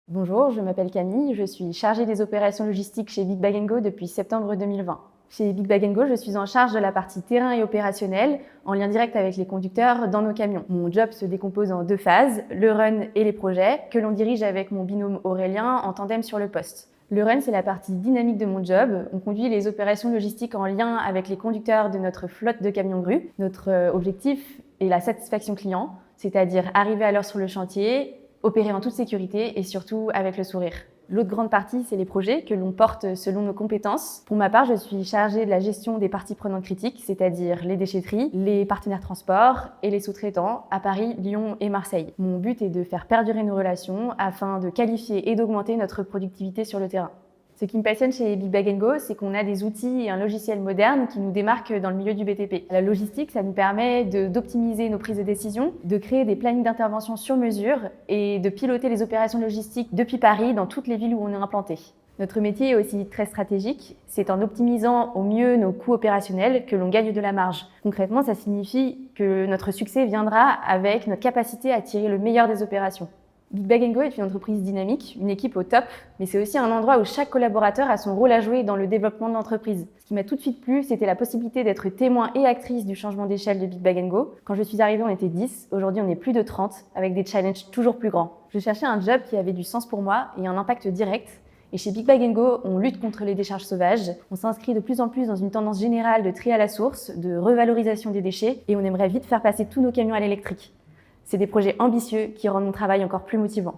Bonjour, je m'appelle Camille, je suis chargée des opérations logistiques chez Big Bag & Go depuis septembre 2020. Chez Big Bag & Go, je suis en charge de la partie terrain et opérationnelle, en lien direct avec les conducteurs dans nos camions. Mon job se décompose en deux phases, le run et les projets, que l'on dirige avec mon binôme Aurélien en tandem sur le poste. Le run, c'est la partie dynamique de mon job. On conduit les opérations logistiques en lien avec les conducteurs de notre flotte de camions grues. Notre objectif est la satisfaction client, c'est-à-dire arriver à l'heure sur le chantier, opérer en toute sécurité et surtout avec le sourire. L'autre grande partie, c'est les projets que l'on porte selon nos compétences. Pour ma part, je suis chargée de la gestion des parties prenantes critiques, c'est-à-dire les déchetteries, les partenaires transport et les sous-traitants à Paris, Lyon et Marseille. Mon but est de faire perdurer nos relations afin de qualifier et d'augmenter notre productivité sur le terrain. Ce qui me passionne chez Big Bag & Go, c'est qu'on a des outils et un logiciel moderne qui nous démarquent dans le milieu du BTP. La logistique, ça nous permet d'optimiser nos prises de décision, de créer des plannings d'intervention sur mesure et de piloter les opérations logistiques depuis Paris dans toutes les villes où on est implanté. Notre métier est aussi très stratégique. C'est en optimisant au mieux nos coûts opérationnels que l'on gagne de la marge. Concrètement, ça signifie que notre succès viendra avec notre capacité à tirer le meilleur des opérations. Big Bag & Go est une entreprise dynamique, une équipe au top, mais c'est aussi un endroit où chaque collaborateur a son rôle à jouer dans le développement de l'entreprise. Ce qui m'a tout de suite plu, c'était la possibilité d'être témoin et actrice du changement d'échelle de Big Bag & Go. Quand je suis arrivée, on était 10, aujourd'hui on est plus de 30, avec des challenges toujours plus grands. Je cherchais un job qui avait du sens pour moi et un impact direct. Et chez Big Bag & Go, on lutte contre les décharges sauvages, on s'inscrit de plus en plus dans une tendance générale de tri à la source, de revalorisation des déchets, et on aimerait vite faire passer tous nos camions à l'électrique. C'est des projets ambitieux qui rendent mon travail encore plus motivant.